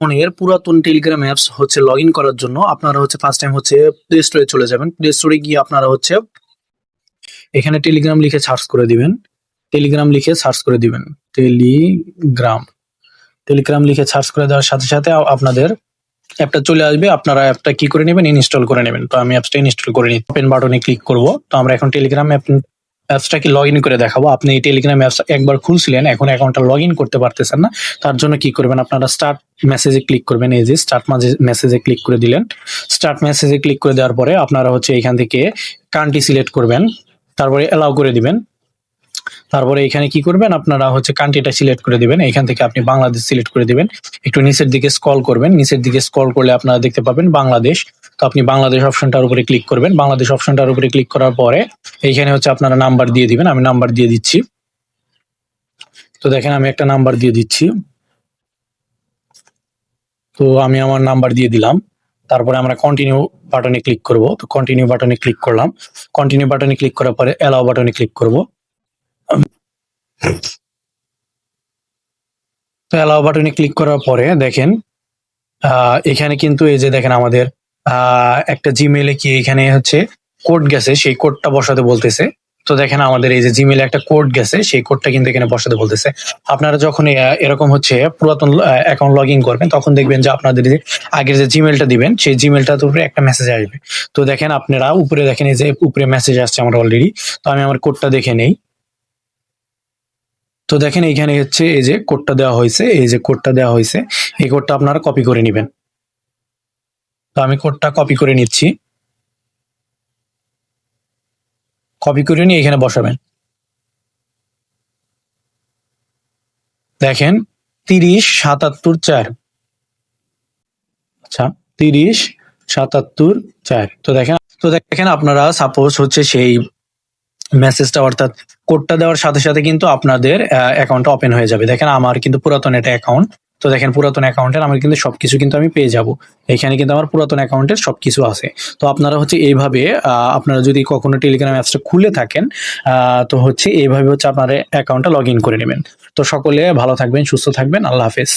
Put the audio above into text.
ফোনের পুরাতন Telegram apps হচ্ছে লগ ইন করার জন্য আপনারা হচ্ছে ফার্স্ট টাইম হচ্ছে প্লে স্টোরে চলে যাবেন। প্লে স্টোরে গিয়ে আপনারা হচ্ছে এখানে টেলিগ্রাম লিখে সার্চ করে দিবেন। টেলিগ্রাম লিখে সার্চ করে দিবেন। টেলিগ্রাম টেলিগ্রাম লিখে সার্চ করে দেওয়ার সাথে সাথে আপনাদের অ্যাপটা চলে আসবে। আপনারা অ্যাপটা কি করে নেবেন? ইনস্টল করে নেবেন। তো আমি অ্যাপসটা ইনস্টল করে নিই। ওপেন বাটনে ক্লিক করব। তো আমরা এখন টেলিগ্রাম অ্যাপসটাকে লগ ইন করে দেখাবো। আপনি এই টেলিগ্রাম অ্যাপস একবার খুলছিলেন, এখন অ্যাকাউন্টটা লগ ইন করতে পারতেছেন না। তার জন্য কি করবেন? আপনারা স্টার্ট মেসেজে ক্লিক করবেন। এই যে স্টার্ট মেসেজে ক্লিক করে দিলেন। স্টার্ট মেসেজে ক্লিক করে দেওয়ার পরে আপনারা হচ্ছে এখান থেকে কান্ট্রি সিলেক্ট করবেন, তারপরে অ্যালাউ করে দিবেন। তারপরে এখানে কি করবেন? আপনারা হচ্ছে কান্ট্রিটা সিলেক্ট করে দিবেন। এখান থেকে আপনি বাংলাদেশ সিলেক্ট করে দিবেন। একটু নিচের দিকে স্ক্রল করবেন। নিচের দিকে স্ক্রল করলে আপনারা দেখতে পাবেন বাংলাদেশ। তো আপনি বাংলাদেশ অপশনটার উপরে ক্লিক করবেন। বাংলাদেশ অপশনটার উপরে ক্লিক করার পরে এইখানে হচ্ছে আপনারা নাম্বার দিয়ে দিবেন। আমি নাম্বার দিয়ে দিচ্ছি। তো দেখেন আমি একটা নাম্বার দিয়ে দিচ্ছি। তো আমি আমার নাম্বার দিয়ে দিলাম। তারপরে আমরা কন্টিনিউ বাটনে ক্লিক করব। তো কন্টিনিউ বাটনে ক্লিক করলাম। কন্টিনিউ বাটনে ক্লিক করার পরে অ্যালাউ বাটনে ক্লিক করব। তো অ্যালাউ বাটনে ক্লিক করার পরে দেখেন এখানে কিন্তু এই যে দেখেন আমাদের একটা জিমেইলে কি এখানে হচ্ছে কোড গেছে, সেই কোডটা বসাতে বলতেছে। তো দেখেন আমাদের এই যে জিমেইলে একটা কোড গেছে, সেই কোডটা কিন্তু এখানে বসাতে বলতেছে। আপনারা যখন এরকম হচ্ছে পুরাতন অ্যাকাউন্ট লগ ইন করবেন, তখন দেখবেন যে আপনাদের যে আগের যে জিমেইলটা দিবেন, সেই জিমেইলটার উপরে একটা মেসেজ আসবে। তো দেখেন আপনারা উপরে দেখেন এই যে উপরে মেসেজ আসছে আমার অলরেডি। তো আমি আমার কোডটা দেখে নেই। তো দেখেন এইখানে হচ্ছে এই যে কোডটা দেওয়া হয়েছে, এই যে কোডটা দেওয়া হয়েছে, এই কোডটা আপনারা কপি করে নেবেন। তো আমি কোডটা কপি করে নিচ্ছি। কপি করে নিয়ে এখানে বসাবেন। দেখেন 3077 4। আচ্ছা 3077 4। তো দেখেন আপনারা সাপোজ হচ্ছে সেই মেসেজটা অর্থাৎ কোডটা দেওয়ার সাথে সাথে কিন্তু আপনাদের অ্যাকাউন্টটা ওপেন হয়ে যাবে। দেখেন আমার কিন্তু পুরাতন এটা অ্যাকাউন্ট। তো দেখেন পুরাতন অ্যাকাউন্টের আমার কিন্তু সবকিছু কিন্তু আমি পেয়ে যাব। এখানে কিন্তু আমার পুরাতন অ্যাকাউন্টের সবকিছু আছে। তো আপনারা হচ্ছে এইভাবে আপনারা যদি কখনো টেলিগ্রাম অ্যাপসটা খুলে থাকেন, তো হচ্ছে এইভাবে হচ্ছে আপনার অ্যাকাউন্টটা লগ ইন করে নেবেন। তো সকলে ভালো থাকবেন, সুস্থ থাকবেন। আল্লাহ হাফেজ।